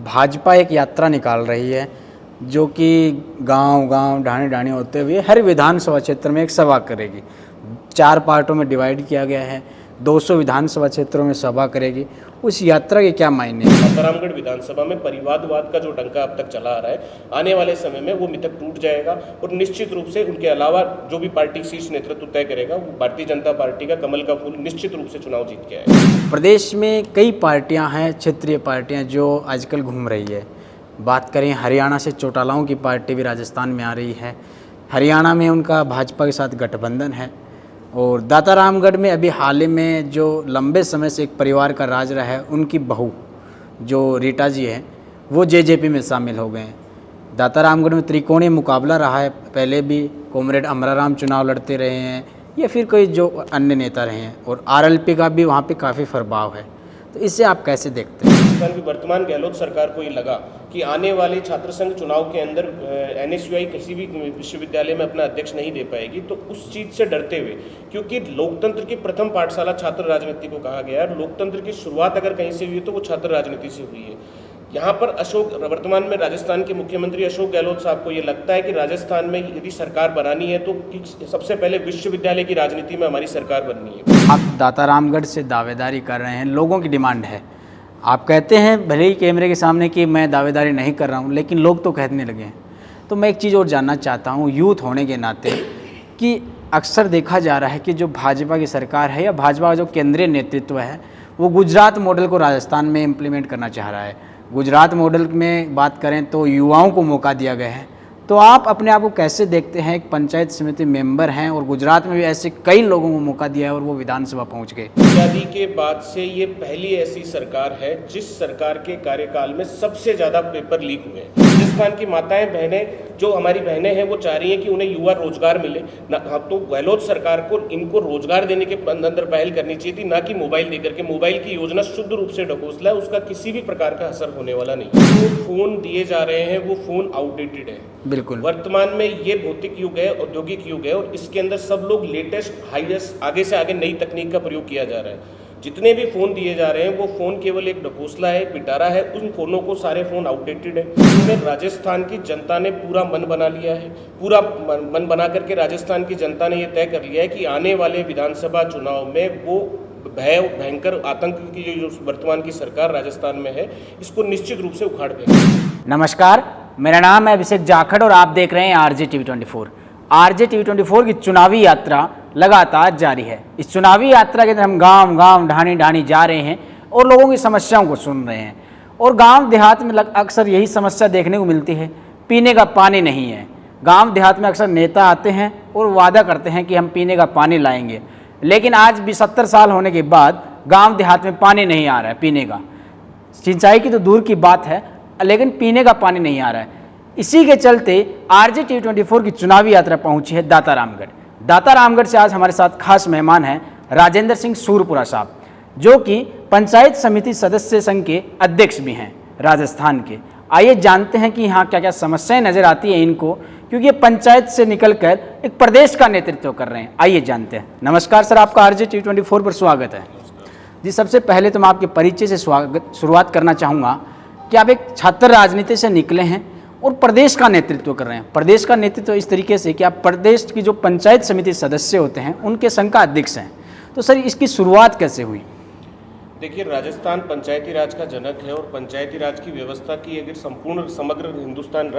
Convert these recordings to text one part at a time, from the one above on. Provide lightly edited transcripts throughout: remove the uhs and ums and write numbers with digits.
भाजपा एक यात्रा निकाल रही है जो कि गांव-गांव, ढाणी-ढाणी होते हुए हर विधानसभा क्षेत्र में एक सभा करेगी। 4 पार्टों में डिवाइड किया गया है, 200 विधानसभा क्षेत्रों में सभा करेगी। उस यात्रा के क्या मायने हैं? रामगढ़ विधानसभा में परिवारवाद का जो डंका अब तक चला आ रहा है, आने वाले समय में वो मिथक टूट जाएगा और निश्चित रूप से उनके अलावा जो भी पार्टी शीर्ष नेतृत्व तय करेगा वो भारतीय जनता पार्टी का कमल का फूल निश्चित रूप से चुनाव जीत के आएगा। प्रदेश में कई पार्टियां हैं, क्षेत्रीय पार्टियां जो आजकल घूम रही है। बात करें हरियाणा से चौटालाओं की पार्टी भी राजस्थान में आ रही है। हरियाणा में उनका भाजपा के साथ गठबंधन है और दातारामगढ़ में अभी हाल ही में जो लंबे समय से एक परिवार का राज रहा है, उनकी बहू जो रीटा जी है वो जेजेपी में शामिल हो गए हैं। दातारामगढ़ में त्रिकोणीय मुकाबला रहा है, पहले भी कॉमरेड अमराराम चुनाव लड़ते रहे हैं या फिर कोई जो अन्य नेता रहे हैं और आरएलपी का भी वहाँ पे काफ़ी प्रभाव है। तो इससे आप कैसे देखते हैं? वर्तमान गहलोत सरकार को ये लगा कि आने वाले छात्र संघ चुनाव के अंदर एनएसयूआई किसी भी विश्वविद्यालय में अपना अध्यक्ष नहीं दे पाएगी, तो उस चीज़ से डरते हुए, क्योंकि लोकतंत्र की प्रथम पाठशाला छात्र राजनीति को कहा गया है, लोकतंत्र की शुरुआत अगर कहीं से हुई है तो वो छात्र राजनीति से हुई है। यहाँ पर वर्तमान में राजस्थान के मुख्यमंत्री अशोक गहलोत साहब को ये लगता है कि राजस्थान में यदि सरकार बनानी है तो सबसे पहले विश्वविद्यालय की राजनीति में हमारी सरकार बननी है। आप दातारामगढ़ से दावेदारी कर रहे हैं, लोगों की डिमांड है। आप कहते हैं भले ही कैमरे के सामने कि मैं दावेदारी नहीं कर रहा हूं, लेकिन लोग तो कहने लगे हैं। तो मैं एक चीज़ और जानना चाहता हूं, यूथ होने के नाते, कि अक्सर देखा जा रहा है कि जो भाजपा की सरकार है या भाजपा का जो केंद्रीय नेतृत्व है वो गुजरात मॉडल को राजस्थान में इम्प्लीमेंट करना चाह रहा है। गुजरात मॉडल में बात करें तो युवाओं को मौका दिया गया है। तो आप अपने आप को कैसे देखते हैं? एक पंचायत समिति मेंबर हैं और गुजरात में भी ऐसे कई लोगों को मौका दिया है और वो विधानसभा पहुंच गए। आज़ादी के बाद से ये पहली ऐसी सरकार है जिस सरकार के कार्यकाल में सबसे ज़्यादा पेपर लीक हुए हैं। राजस्थान की माताएं बहनें, जो हमारी बहनें हैं, वो चाह रही हैं कि उन्हें युवा रोजगार मिले। तो गहलोत सरकार को इनको रोजगार देने के अंदर पहल करनी चाहिए थी, ना कि मोबाइल देकर के। मोबाइल की योजना शुद्ध रूप से ढकोसला है, उसका किसी भी प्रकार का असर होने वाला नहीं। जो फोन दिए जा रहे हैं वो फोन आउटडेटेड है। बिल्कुल, वर्तमान में ये भौतिक युग है, औद्योगिक युग है और इसके अंदर सब लोग लेटेस्ट, हाईएस्ट, आगे से आगे नई तकनीक का प्रयोग किया जा रहा है। जितने भी फ़ोन दिए जा रहे हैं वो फ़ोन केवल एक ढकोसला है, पिटारा है। उन फ़ोनों को, सारे फ़ोन आउटडेटेड है। इसमें राजस्थान की जनता ने पूरा मन बना लिया है। पूरा मन बना करके राजस्थान की जनता ने ये तय कर लिया है कि आने वाले विधानसभा चुनाव में वो भयंकर आतंक की जो वर्तमान की सरकार राजस्थान में है, इसको निश्चित रूप से उखाड़ देंगे। नमस्कार, मेरा नाम है अभिषेक जाखड़ और आप देख रहे हैं आरजे टीवी 24। आरजे टीवी 24 की चुनावी यात्रा लगातार जारी है। इस चुनावी यात्रा के अंदर हम गांव-गांव, ढाणी-ढाणी जा रहे हैं और लोगों की समस्याओं को सुन रहे हैं। और गांव देहात में अक्सर यही समस्या देखने को मिलती है, पीने का पानी नहीं है। गांव देहात में अक्सर नेता आते हैं और वादा करते हैं कि हम पीने का पानी लाएंगे, लेकिन आज भी 70 साल होने के बाद गांव देहात में पानी नहीं आ रहा है पीने का। सिंचाई की तो दूर की बात है, लेकिन पीने का पानी नहीं आ रहा है। इसी के चलते आरजे टीवी 24 की चुनावी यात्रा पहुंची है दातारामगढ़। दातारामगढ़ से आज हमारे साथ खास मेहमान हैं राजेंद्र सिंह सूरपुरा साहब, जो कि पंचायत समिति सदस्य संघ के अध्यक्ष भी हैं राजस्थान के। आइए जानते हैं कि यहाँ क्या क्या समस्याएं नजर आती हैं इनको, क्योंकि ये पंचायत से निकलकर एक प्रदेश का नेतृत्व कर रहे हैं। आइए जानते हैं। नमस्कार सर, आपका आरजे टीवी 24 पर स्वागत है। जी, सबसे पहले तो मैं आपके परिचय से शुरुआत करना चाहूँगा कि आप एक छात्र राजनीति से निकले हैं और प्रदेश का नेतृत्व कर रहे हैं। प्रदेश का नेतृत्व इस तरीके से कि आप प्रदेश की जो पंचायत समिति सदस्य होते हैं उनके संघ का अध्यक्ष हैं। तो सर, इसकी शुरुआत कैसे हुई? देखिए, राजस्थान पंचायती राज का जनक है और पंचायती राज की व्यवस्था की अगर संपूर्ण समग्र हिंदुस्तान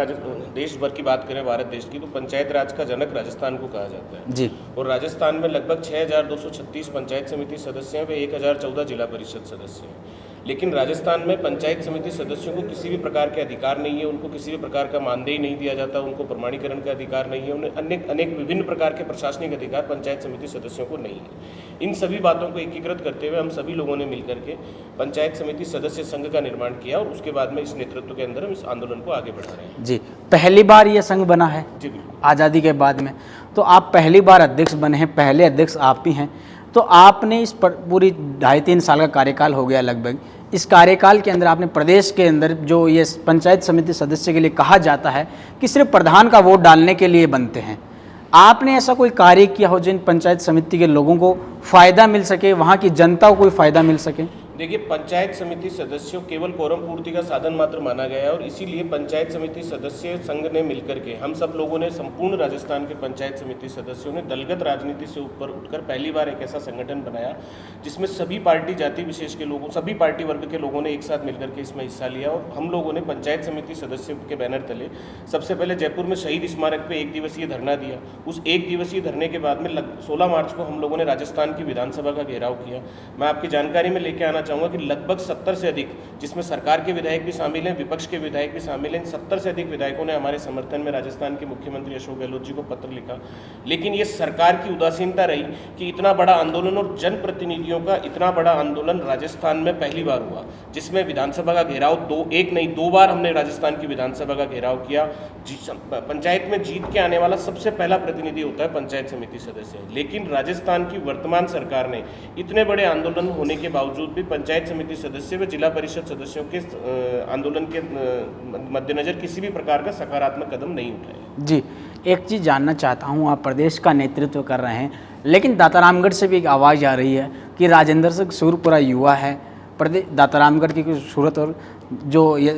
देश भर की बात करें, भारत देश की, तो पंचायत राज का जनक राजस्थान को कहा जाता है जी। और राजस्थान में लगभग 6236 पंचायत समिति सदस्य हैं, वे 1014 जिला परिषद सदस्य हैं। लेकिन राजस्थान में पंचायत समिति सदस्यों को किसी भी प्रकार के अधिकार नहीं है, उनको किसी भी प्रकार का मानदेय नहीं दिया जाता, उनको प्रमाणीकरण का अधिकार नहीं है, उन्हें अनेक विभिन्न प्रकार के प्रशासनिक अधिकार पंचायत समिति सदस्यों को नहीं है। इन सभी बातों को एकीकृत करते हुए हम सभी लोगों ने मिलकर के पंचायत समिति सदस्य संघ का निर्माण किया और उसके बाद में इस नेतृत्व के अंदर हम इस आंदोलन को आगे बढ़ा रहे हैं। जी, पहली बार ये संघ बना है जी बिल्कुल, आज़ादी के बाद में, तो आप पहली बार अध्यक्ष बने हैं, पहले अध्यक्ष आप ही हैं। तो आपने इस पूरी 2.5-3 साल का कार्यकाल हो गया लगभग, इस कार्यकाल के अंदर आपने प्रदेश के अंदर जो ये पंचायत समिति सदस्य के लिए कहा जाता है कि सिर्फ प्रधान का वोट डालने के लिए बनते हैं, आपने ऐसा कोई कार्य किया हो जिन पंचायत समिति के लोगों को फ़ायदा मिल सके, वहाँ की जनता को कोई फ़ायदा मिल सके? देखिए, पंचायत समिति सदस्यों केवल कोरम पूर्ति का साधन मात्र माना गया है और इसीलिए पंचायत समिति सदस्य संघ ने मिलकर के, हम सब लोगों ने, संपूर्ण राजस्थान के पंचायत समिति सदस्यों ने दलगत राजनीति से ऊपर उठकर पहली बार एक ऐसा संगठन बनाया जिसमें सभी पार्टी जाति विशेष के लोगों, सभी पार्टी वर्ग के लोगों ने एक साथ मिलकर के इसमें हिस्सा लिया। और हम लोगों ने पंचायत समिति सदस्यों के बैनर तले सबसे पहले जयपुर में शहीद स्मारक पर 1 दिवसीय धरना दिया। उस 1 दिवसीय धरने के बाद में 16 मार्च को हम लोगों ने राजस्थान की विधानसभा का घेराव किया। मैं आपकी जानकारी में लेके आना चाहूँगा कि लगभग 70 से अधिक, जिसमें सरकार के विधायक भी शामिल हैं, विपक्ष के विधायक भी शामिल हैं, 70 से अधिक विधायकों ने हमारे समर्थन में राजस्थान के मुख्यमंत्री अशोक गहलोत जी को पत्र लिखा। लेकिन ये सरकार की उदासीनता रही कि इतना बड़ा आंदोलन और जनप्रतिनिधियों का इतना बड़ा आंदोलन राजस्थान में पहली बार हुआ, जिसमें विधानसभा का घेराव 2 बार हमने राजस्थान की विधानसभा का घेराव किया। पंचायत में जीत के आने वाला सबसे पहला प्रतिनिधि होता है पंचायत समिति सदस्य। लेकिन राजस्थान की वर्तमान सरकार ने इतने बड़े आंदोलन होने के बावजूद भी पंचायत समिति सदस्य व जिला परिषद सदस्यों के आंदोलन के मद्देनजर किसी भी प्रकार का सकारात्मक कदम नहीं उठाया। जी, एक चीज़ जानना चाहता हूँ, आप प्रदेश का नेतृत्व कर रहे हैं, लेकिन दातारामगढ़ से भी एक आवाज़ आ रही है कि राजेंद्र सिंह सूरपुरा युवा है, प्रदेश दातारामगढ़ की कुछ सूरत और जो ये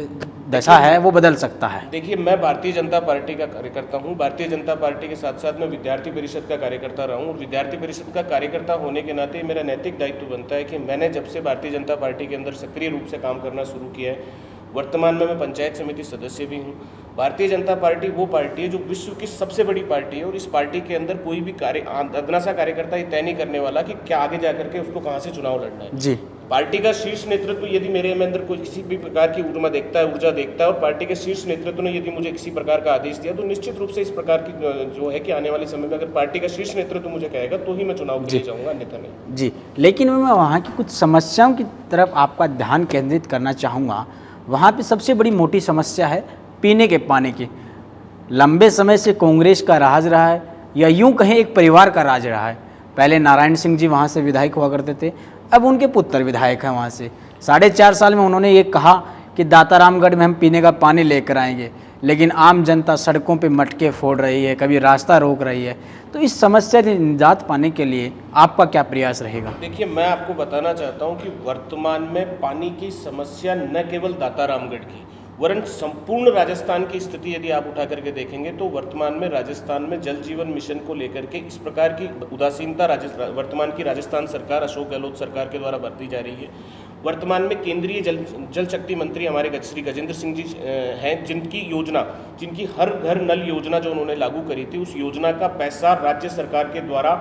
दशा है वो बदल सकता है। देखिए, मैं भारतीय जनता पार्टी का कार्यकर्ता हूँ। भारतीय जनता पार्टी के साथ साथ मैं विद्यार्थी परिषद का कार्यकर्ता रहा हूँ और विद्यार्थी परिषद का कार्यकर्ता होने के नाते मेरा नैतिक दायित्व बनता है कि मैंने जब से भारतीय जनता पार्टी के अंदर सक्रिय रूप से काम करना शुरू किया है, वर्तमान में मैं पंचायत समिति सदस्य भी हूँ। भारतीय जनता पार्टी वो पार्टी है जो विश्व की सबसे बड़ी पार्टी है और इस पार्टी के अंदर कोई भी अदना सा कार्यकर्ता ये तय नहीं करने वाला कि क्या आगे जाकर के उसको कहाँ से चुनाव लड़ना है। जी, पार्टी का शीर्ष नेतृत्व यदि मेरे अंदर कोई किसी भी प्रकार की ऊर्जा देखता है और पार्टी के शीर्ष नेतृत्व ने यदि मुझे किसी प्रकार का आदेश दिया तो निश्चित रूप से इस प्रकार की जो है कि आने वाले समय में अगर पार्टी का शीर्ष नेतृत्व मुझे कहेगा तो ही मैं चुनाव के लिए जाऊँगा, अन्यथा नहीं। जी, लेकिन मैं वहाँ की कुछ समस्याओं की तरफ आपका ध्यान केंद्रित करना चाहूँगा। वहाँ पे सबसे बड़ी मोटी समस्या है पीने के पानी की। लंबे समय से कांग्रेस का राज रहा है, या यूं कहें एक परिवार का राज रहा है। पहले नारायण सिंह जी वहाँ से विधायक हुआ करते थे, अब उनके पुत्र विधायक हैं वहाँ से। 4.5 साल में उन्होंने ये कहा कि दातारामगढ़ में हम पीने का पानी लेकर आएंगे, लेकिन आम जनता सड़कों पे मटके फोड़ रही है, कभी रास्ता रोक रही है। तो इस समस्या से निजात पाने के लिए आपका क्या प्रयास रहेगा? देखिए, मैं आपको बताना चाहता हूं कि वर्तमान में पानी की समस्या न केवल दातारामगढ़ की वरन संपूर्ण राजस्थान की स्थिति यदि आप उठा करके देखेंगे तो वर्तमान में राजस्थान में जल जीवन मिशन को लेकर के इस प्रकार की उदासीनता वर्तमान की राजस्थान सरकार, अशोक गहलोत सरकार के द्वारा बरती जा रही है। वर्तमान में केंद्रीय जल शक्ति मंत्री हमारे श्री गजेंद्र सिंह जी हैं, जिनकी हर घर नल योजना जो उन्होंने लागू करी थी, उस योजना का पैसा राज्य सरकार के द्वारा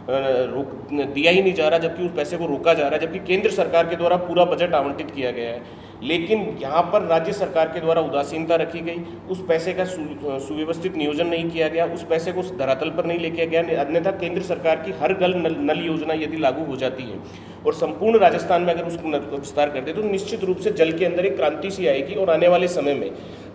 दिया ही नहीं जा रहा, जबकि उस पैसे को रोका जा रहा है, जबकि केंद्र सरकार के द्वारा पूरा बजट आवंटित किया गया है। लेकिन यहाँ पर राज्य सरकार के द्वारा उदासीनता रखी गई, उस पैसे का सुव्यवस्थित नियोजन नहीं किया गया, उस पैसे को धरातल पर नहीं लेके गया। अन्यथा केंद्र सरकार की हर घर नल योजना यदि लागू हो जाती है और संपूर्ण राजस्थान में अगर उसको विस्तार कर दे तो निश्चित रूप से जल के अंदर एक क्रांति सी आएगी। और आने वाले समय में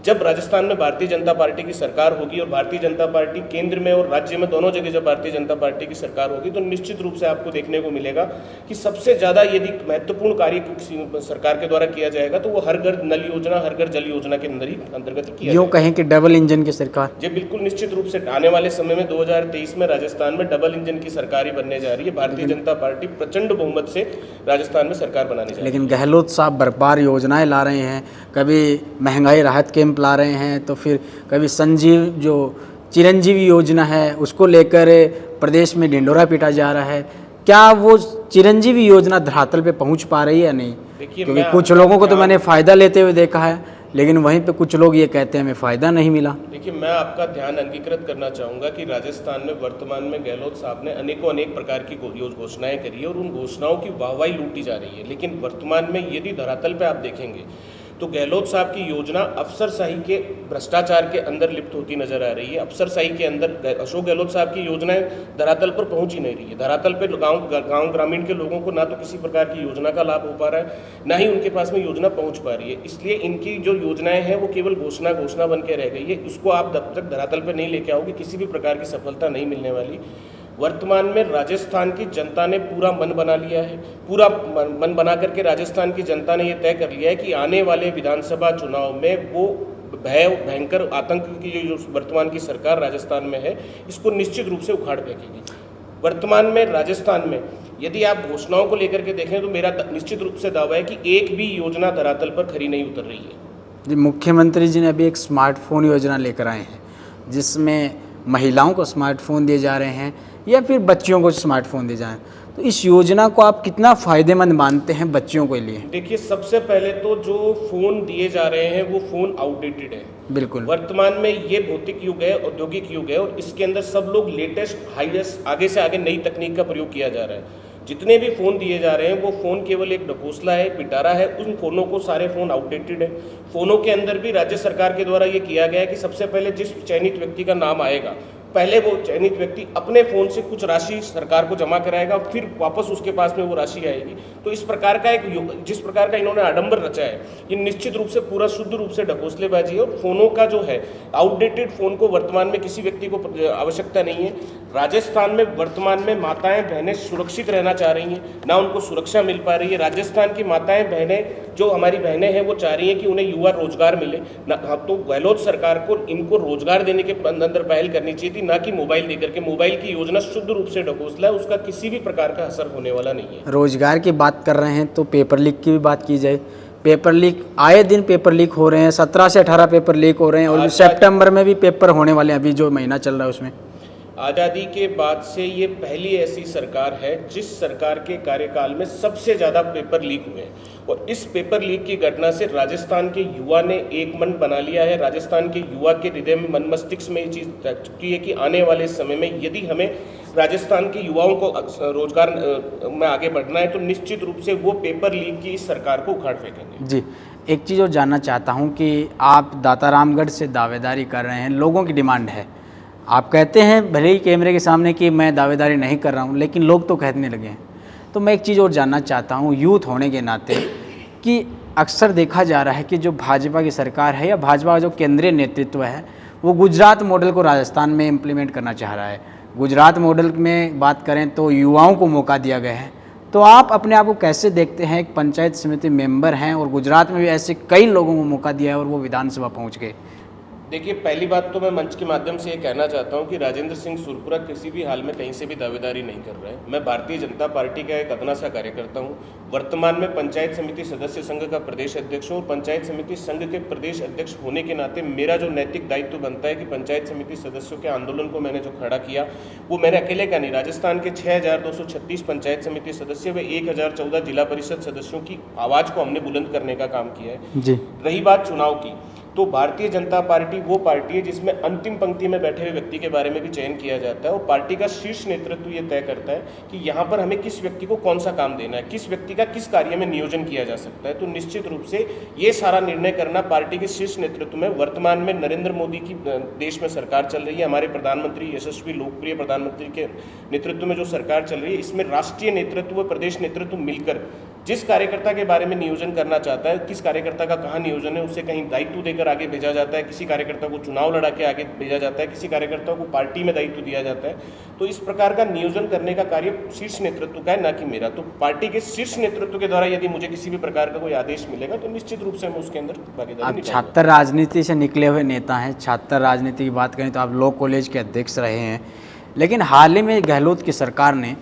जब राजस्थान में भारतीय जनता पार्टी की सरकार होगी और भारतीय जनता पार्टी केंद्र में और राज्य में दोनों जगह जब भारतीय जनता पार्टी की सरकार होगी तो निश्चित रूप से आपको देखने को मिलेगा कि सबसे ज़्यादा यदि महत्वपूर्ण कार्य सरकार के द्वारा किया जाएगा तो वो हर घर नल योजना, हर घर जल योजना के अंदर ही अंतर्गत किया। यूँ कहें कि डबल इंजन की सरकार। जी बिल्कुल, निश्चित रूप से आने वाले समय में 2023 में राजस्थान में डबल इंजन की सरकार ही बनने जा रही है। भारतीय जनता पार्टी प्रचंड बहुमत से राजस्थान में सरकार बनाने जा रही है। लेकिन गहलोत साहब बरपार योजनाएं ला रहे हैं, कभी महंगाई राहत कैंप ला रहे हैं, तो फिर कभी जो चिरंजीवी योजना है उसको लेकर प्रदेश में ढिंडोरा पीटा जा रहा है। क्या वो चिरंजीवी योजना धरातल पे पहुंच पा रही है या नहीं? क्योंकि कुछ लोगों को तो मैंने फ़ायदा लेते हुए देखा है, लेकिन वहीं पे कुछ लोग ये कहते हैं हमें फ़ायदा नहीं मिला। देखिए, मैं आपका ध्यान अंगीकृत करना चाहूँगा कि राजस्थान में वर्तमान में गहलोत साहब ने अनेक प्रकार की घोषणाएं करी है और उन घोषणाओं की वाहवाही लूटी जा रही है। लेकिन वर्तमान में यदि धरातल पे आप देखेंगे तो गहलोत साहब की योजना अफसरशाही के भ्रष्टाचार के अंदर लिप्त होती नजर आ रही है। अफसरशाही के अंदर अशोक गहलोत साहब की योजनाएं धरातल पर पहुंच ही नहीं रही है। धरातल पर गांव ग्रामीण के लोगों को ना तो किसी प्रकार की योजना का लाभ हो पा रहा है, ना ही उनके पास में योजना पहुंच पा रही है। इसलिए इनकी जो योजनाएं हैं वो केवल घोषणा बन के रह गई है। उसको आप जब तक धरातल पर नहीं लेके आओगे किसी भी प्रकार की सफलता नहीं मिलने वाली। वर्तमान में राजस्थान की जनता ने पूरा मन बना लिया है। पूरा मन बना करके राजस्थान की जनता ने यह तय कर लिया है कि आने वाले विधानसभा चुनाव में वो भयंकर आतंक की जो वर्तमान की सरकार राजस्थान में है इसको निश्चित रूप से उखाड़ फेंकेगी। वर्तमान में राजस्थान में यदि आप घोषणाओं को लेकर के देखें तो मेरा निश्चित रूप से दावा है कि एक भी योजना धरातल पर खरी नहीं उतर रही है। जी, मुख्यमंत्री जी ने अभी एक स्मार्टफोन योजना लेकर आए हैं जिसमें महिलाओं को स्मार्टफोन दिए जा रहे हैं या फिर बच्चियों को स्मार्टफोन दिए जा रहे हैं, तो इस योजना को आप कितना फ़ायदेमंद मानते हैं बच्चियों के लिए? देखिए, सबसे पहले तो जो फ़ोन दिए जा रहे हैं वो फ़ोन आउटडेटेड है। बिल्कुल। वर्तमान में ये भौतिक युग है, औद्योगिक युग है और इसके अंदर सब लोग लेटेस्ट हाईएस्ट आगे से आगे नई तकनीक का प्रयोग किया जा रहा है। जितने भी फ़ोन दिए जा रहे हैं वो फ़ोन केवल एक ढकोसला है, पिटारा है। उन फ़ोनों को सारे फ़ोन आउटडेटेड है। फ़ोनों के अंदर भी राज्य सरकार के द्वारा ये किया गया है कि सबसे पहले जिस चयनित व्यक्ति का नाम आएगा पहले वो चयनित व्यक्ति अपने फ़ोन से कुछ राशि सरकार को जमा कराएगा, फिर वापस उसके पास में वो राशि आएगी। तो इस प्रकार का जिस प्रकार का इन्होंने आडंबर रचा है ये निश्चित रूप से पूरा शुद्ध रूप से ढकोसलेबाजी है। और फ़ोनों का जो है आउटडेटेड फ़ोन को वर्तमान में किसी व्यक्ति को आवश्यकता नहीं है। राजस्थान में वर्तमान में माताएं बहनें सुरक्षित रहना चाह रही हैं, ना उनको सुरक्षा मिल पा रही है। राजस्थान की माताएं बहनें जो हमारी बहनें हैं वो चाह रही हैं कि उन्हें युवा रोजगार मिले ना। तो गहलोत सरकार को इनको रोजगार देने के अंदर पहल करनी चाहिए थी, ना कि मोबाइल देकर के। मोबाइल की योजना शुद्ध रूप से ढकोसला है, उसका किसी भी प्रकार का असर होने वाला नहीं है। रोजगार की बात कर रहे हैं तो पेपर लीक की भी बात की जाए। पेपर लीक आए दिन पेपर लीक हो रहे हैं, 17 से 18 पेपर लीक हो रहे हैं और सितंबर में भी पेपर होने वाले हैं, अभी जो महीना चल रहा है उसमें। आज़ादी के बाद से ये पहली ऐसी सरकार है जिस सरकार के कार्यकाल में सबसे ज़्यादा पेपर लीक हुए हैं। और इस पेपर लीक की घटना से राजस्थान के युवा ने एक मन बना लिया है। राजस्थान के युवा के हृदय में, मन मस्तिष्क में ये चीज़ तय चुकी है कि आने वाले समय में यदि हमें राजस्थान के युवाओं को रोजगार में आगे बढ़ना है तो निश्चित रूप से वो पेपर लीक की इस सरकार को उखाड़ फेंकेंगे। जी, एक चीज़ और जानना चाहता हूँ कि आप दातारामगढ़ से दावेदारी कर रहे हैं, लोगों की डिमांड है। आप कहते हैं भले ही कैमरे के सामने कि मैं दावेदारी नहीं कर रहा हूँ, लेकिन लोग तो कहने लगे हैं। तो मैं एक चीज़ और जानना चाहता हूँ यूथ होने के नाते कि अक्सर देखा जा रहा है कि जो भाजपा की सरकार है या भाजपा का जो केंद्रीय नेतृत्व है वो गुजरात मॉडल को राजस्थान में इम्प्लीमेंट करना चाह रहा है। गुजरात मॉडल में बात करें तो युवाओं को मौका दिया गया है। तो आप अपने आप को कैसे देखते हैं? एक पंचायत समिति मेंबर हैं और गुजरात में भी ऐसे कई लोगों को मौका दिया है और वो विधानसभा पहुँच गए। देखिए, पहली बात तो मैं मंच के माध्यम से ये कहना चाहता हूँ कि राजेंद्र सिंह सुरपुरा किसी भी हाल में कहीं से भी दावेदारी नहीं कर रहे हैं। मैं भारतीय जनता पार्टी का एक अदना सा कार्यकर्ता हूँ। वर्तमान में पंचायत समिति सदस्य संघ का प्रदेश अध्यक्ष हूँ और पंचायत समिति संघ के प्रदेश अध्यक्ष होने के नाते मेरा जो नैतिक दायित्व बनता है कि पंचायत समिति सदस्यों के आंदोलन को मैंने जो खड़ा किया वो मैंने अकेले का नहीं, राजस्थान के 6236 पंचायत समिति सदस्य व 1014 जिला परिषद सदस्यों की आवाज़ को हमने बुलंद करने का काम किया है। जी। रही बात चुनाव की, तो भारतीय जनता पार्टी वो पार्टी है जिसमें अंतिम पंक्ति में बैठे हुए व्यक्ति के बारे में भी चयन किया जाता है और पार्टी का शीर्ष नेतृत्व ये तय करता है कि यहाँ पर हमें किस व्यक्ति को कौन सा काम देना है, किस व्यक्ति का किस कार्य में नियोजन किया जा सकता है। तो निश्चित रूप से ये सारा निर्णय करना पार्टी के शीर्ष नेतृत्व में, वर्तमान में नरेंद्र मोदी की देश में सरकार चल रही है, हमारे प्रधानमंत्री यशस्वी लोकप्रिय प्रधानमंत्री के नेतृत्व में जो सरकार चल रही है, इसमें राष्ट्रीय नेतृत्व व प्रदेश नेतृत्व मिलकर जिस कार्यकर्ता के बारे में नियोजन करना चाहता है, किस कार्यकर्ता का कहाँ नियोजन है, उसे कहीं दायित्व देकर आगे भेजा जाता है, किसी कार्यकर्ता को चुनाव लड़ा के आगे भेजा जाता है, किसी कार्यकर्ता को पार्टी में दायित्व दिया जाता है। तो इस प्रकार का नियोजन करने का कार्य शीर्ष नेतृत्व का है, ना कि मेरा। तो पार्टी के शीर्ष नेतृत्व के द्वारा यदि मुझे किसी भी प्रकार का कोई आदेश मिलेगा तो निश्चित रूप से मैं उसके अंदर भागीदारी आप छात्र राजनीति से निकले हुए नेता हैं। छात्र राजनीति की बात करें तो आप लॉ कॉलेज के अध्यक्ष रहे हैं, लेकिन हाल ही में गहलोत की सरकार ने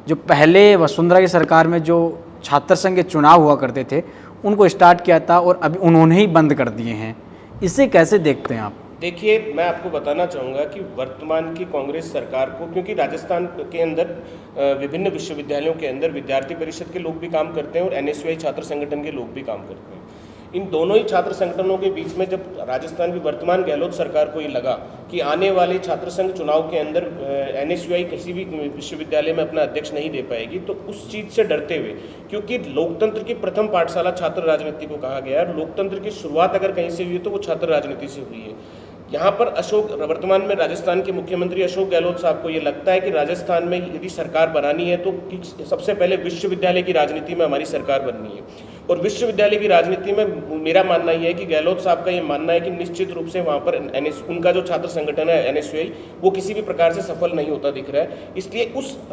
जो पहले वसुंधरा की सरकार में जो छात्र संघ के चुनाव हुआ करते थे उनको स्टार्ट किया था और अभी उन्होंने ही बंद कर दिए हैं। इसे कैसे देखते हैं आप? देखिए, मैं आपको बताना चाहूँगा कि वर्तमान की कांग्रेस सरकार को, क्योंकि राजस्थान के अंदर विभिन्न विश्वविद्यालयों के अंदर विद्यार्थी परिषद के लोग भी काम करते हैं और NSUI छात्र संगठन के लोग भी काम करते हैं। इन दोनों ही छात्र संगठनों के बीच में जब राजस्थान की वर्तमान गहलोत सरकार को ये लगा कि आने वाले छात्र संघ चुनाव के अंदर NSUI किसी भी विश्वविद्यालय में अपना अध्यक्ष नहीं दे पाएगी, तो उस चीज़ से डरते हुए, क्योंकि लोकतंत्र की प्रथम पाठशाला छात्र राजनीति को कहा गया है, लोकतंत्र की शुरुआत अगर कहीं से हुई है तो वो छात्र राजनीति से हुई है। यहाँ पर वर्तमान में राजस्थान के मुख्यमंत्री अशोक गहलोत साहब को ये लगता है कि राजस्थान में यदि सरकार बनानी है तो सबसे पहले विश्वविद्यालय की राजनीति में हमारी सरकार बननी है। और विश्वविद्यालय की राजनीति में मेरा मानना ये है कि गहलोत साहब का ये मानना है कि निश्चित रूप से वहाँ पर उनका जो छात्र संगठन है NSUI वो किसी भी प्रकार से सफल नहीं होता दिख रहा है। इसलिए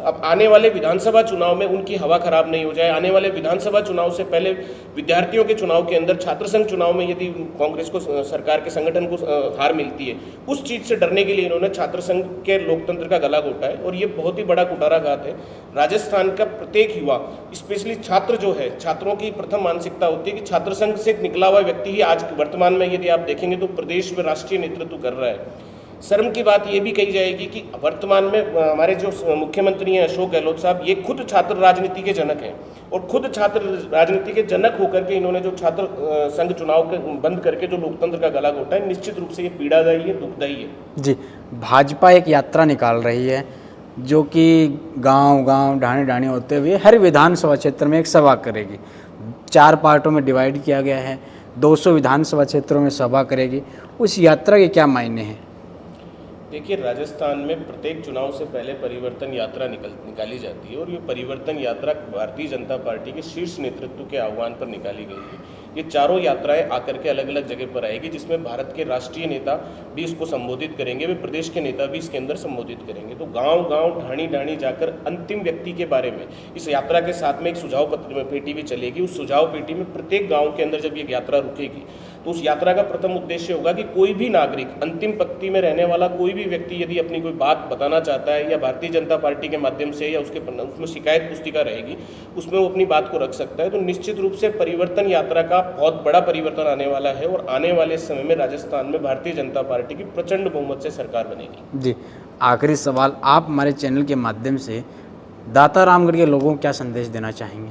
अब आने वाले विधानसभा चुनाव में उनकी हवा खराब नहीं हो जाए, आने वाले विधानसभा चुनाव से पहले विद्यार्थियों के चुनाव के अंदर छात्र संघ चुनाव में यदि कांग्रेस को, सरकार के संगठन को हार मिलती है, उस चीज़ से डरने के लिए इन्होंने छात्र संघ के लोकतंत्र का गला घोटा है और ये बहुत ही बड़ा कुठाराघात है। राजस्थान का प्रत्येक युवा, स्पेशली छात्र जो है, छात्रों की प्रथम मानसिकता होती है कि छात्र संघ से निकला हुआ व्यक्ति ही आज वर्तमान में यदि आप देखेंगे तो प्रदेश में राष्ट्रीय नेतृत्व कर रहा है। शर्म की बात ये भी कही जाएगी कि वर्तमान में हमारे जो मुख्यमंत्री हैं अशोक गहलोत साहब, ये खुद छात्र राजनीति के जनक हैं और खुद छात्र राजनीति के जनक होकर के इन्होंने जो छात्र संघ चुनाव के बंद करके जो लोकतंत्र का गला घोटा है, निश्चित रूप से ये पीड़ादायी है, दुखदायी है। जी, भाजपा एक यात्रा निकाल रही है जो कि गांव-गांव, ढाणी-ढाणी होते हुए हर विधानसभा क्षेत्र में एक सभा करेगी। 4 पार्टों में डिवाइड किया गया है, 200 विधानसभा क्षेत्रों में सभा करेगी। उस यात्रा के क्या मायने हैं? देखिए, राजस्थान में प्रत्येक चुनाव से पहले परिवर्तन यात्रा निकाली जाती है और ये परिवर्तन यात्रा भारतीय जनता पार्टी के शीर्ष नेतृत्व के आह्वान पर निकाली गई है। ये चारों यात्राएं आकर के अलग अलग जगह पर आएगी, जिसमें भारत के राष्ट्रीय नेता भी इसको संबोधित करेंगे, वे प्रदेश के नेता भी इसके अंदर संबोधित करेंगे। तो गांव गांव, ढाणी ढाणी जाकर अंतिम व्यक्ति के बारे में इस यात्रा के साथ में एक सुझाव पत्र में पेटी भी चलेगी। उस सुझाव पेटी में प्रत्येक गाँव के अंदर जब ये यात्रा रुकेगी तो उस यात्रा का प्रथम उद्देश्य होगा कि कोई भी नागरिक, अंतिम पंक्ति में रहने वाला कोई भी व्यक्ति यदि अपनी कोई बात बताना चाहता है या भारतीय जनता पार्टी के माध्यम से या उसमें शिकायत पुस्तिका रहेगी, उसमें वो अपनी बात को रख सकता है। तो निश्चित रूप से परिवर्तन यात्रा का बहुत बड़ा परिवर्तन आने वाला है और आने वाले समय में राजस्थान में भारतीय जनता पार्टी की प्रचंड बहुमत से सरकार बनेगी। जी, आखिरी सवाल, आप हमारे चैनल के माध्यम से दाता रामगढ़ के लोगों को क्या संदेश देना चाहेंगे?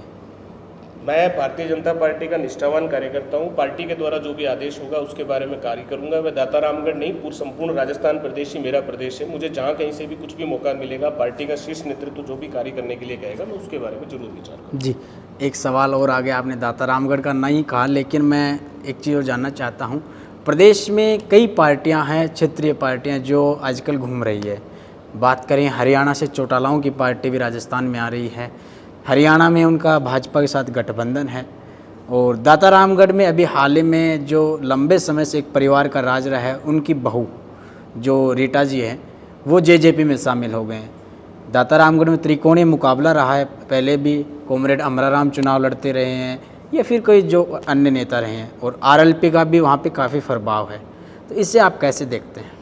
मैं भारतीय जनता पार्टी का निष्ठावान कार्यकर्ता हूं। पार्टी के द्वारा जो भी आदेश होगा उसके बारे में कार्य करूंगा। मैं दाता रामगढ़ नहीं, संपूर्ण राजस्थान प्रदेश ही मेरा प्रदेश है। मुझे जहां कहीं से भी कुछ भी मौका मिलेगा, पार्टी का शीर्ष नेतृत्व जो भी कार्य करने के लिए कहेगा, मैं उसके बारे में जरूर विचार करूँगा। जी, एक सवाल और आगे, आपने दाता रामगढ़ का नहीं कहा, लेकिन मैं एक चीज़ और जानना चाहता हूँ। प्रदेश में कई पार्टियाँ हैं, क्षेत्रीय पार्टियाँ जो आजकल घूम रही है। बात करें हरियाणा से, चौटालाओं की पार्टी भी राजस्थान में आ रही है। हरियाणा में उनका भाजपा के साथ गठबंधन है और दाता रामगढ़ में अभी हाल ही में जो लंबे समय से एक परिवार का राज रहा है, उनकी बहू जो रीटा जी है वो जेजेपी में शामिल हो गए हैं। दाता रामगढ़ में त्रिकोणीय मुकाबला रहा है, पहले भी कॉमरेड अमराराम चुनाव लड़ते रहे हैं या फिर कोई जो अन्य नेता रहे हैं और RLP का भी वहाँ पे काफ़ी प्रभाव है। तो इसे आप कैसे देखते हैं?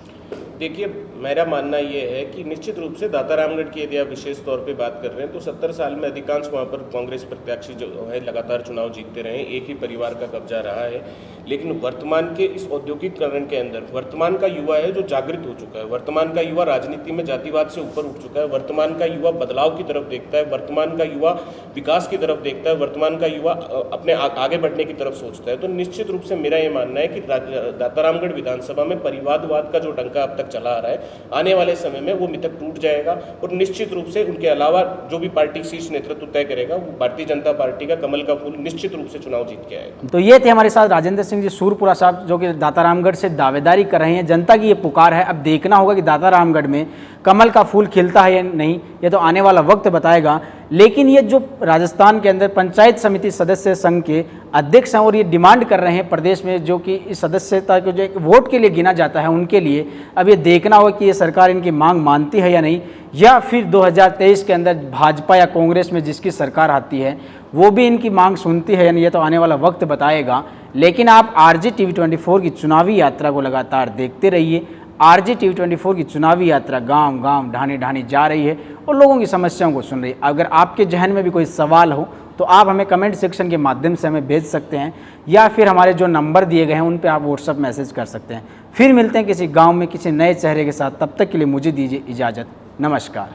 देखिए, मेरा मानना ये है कि निश्चित रूप से दाता रामगढ़ की यदि आप विशेष तौर पे बात कर रहे हैं तो 70 साल में अधिकांश वहाँ पर कांग्रेस प्रत्याशी जो है लगातार चुनाव जीतते रहे, एक ही परिवार का कब्जा रहा है। लेकिन वर्तमान के इस औद्योगिकरण के अंदर वर्तमान का युवा है जो जागृत हो चुका है। वर्तमान का युवा राजनीति में जातिवाद से ऊपर उठ चुका है। वर्तमान का युवा बदलाव की तरफ देखता है। वर्तमान का युवा विकास की तरफ देखता है। वर्तमान का युवा अपने आगे बढ़ने की तरफ सोचता है। तो निश्चित रूप से मेरा ये मानना है कि दाता रामगढ़ विधानसभा में परिवारवाद का जो डंका अब तक चला आ रहा है, आने वाले समय में वो मिथक टूट जाएगा और निश्चित रूप से उनके अलावा जो भी पार्टी शीर्ष नेतृत्व तय करेगा वो भारतीय जनता पार्टी का कमल का फूल निश्चित रूप से चुनाव जीत के आएगा। तो ये थे हमारे साथ राजेंद्र सिंह जी सूरपुरा साहब, जो कि दाता रामगढ़ से दावेदारी कर रहे हैं। जनता की ये पुकार है, अब देखना होगा कि दाता रामगढ़ में कमल का फूल खिलता है या नहीं, ये तो आने वाला वक्त बताएगा। लेकिन ये जो राजस्थान के अंदर पंचायत समिति सदस्य संघ के अध्यक्ष हैं और ये डिमांड कर रहे हैं प्रदेश में, जो कि इस सदस्यता को जो एक वोट के लिए गिना जाता है उनके लिए, अब ये देखना होगा कि ये सरकार इनकी मांग मानती है या नहीं, या फिर 2023 के अंदर भाजपा या कांग्रेस में जिसकी सरकार आती है वो भी इनकी मांग सुनती है या नहीं, ये तो आने वाला वक्त बताएगा। लेकिन आप RJTV24 की चुनावी यात्रा को लगातार देखते रहिए। RJTV24 की चुनावी यात्रा गांव गांव, ढाणी ढाणी जा रही है और लोगों की समस्याओं को सुन रही है। अगर आपके जहन में भी कोई सवाल हो तो आप हमें कमेंट सेक्शन के माध्यम से हमें भेज सकते हैं या फिर हमारे जो नंबर दिए गए हैं उन पे आप व्हाट्सअप मैसेज कर सकते हैं। फिर मिलते हैं किसी गांव में किसी नए चेहरे के साथ, तब तक के लिए मुझे दीजिए इजाज़त। नमस्कार।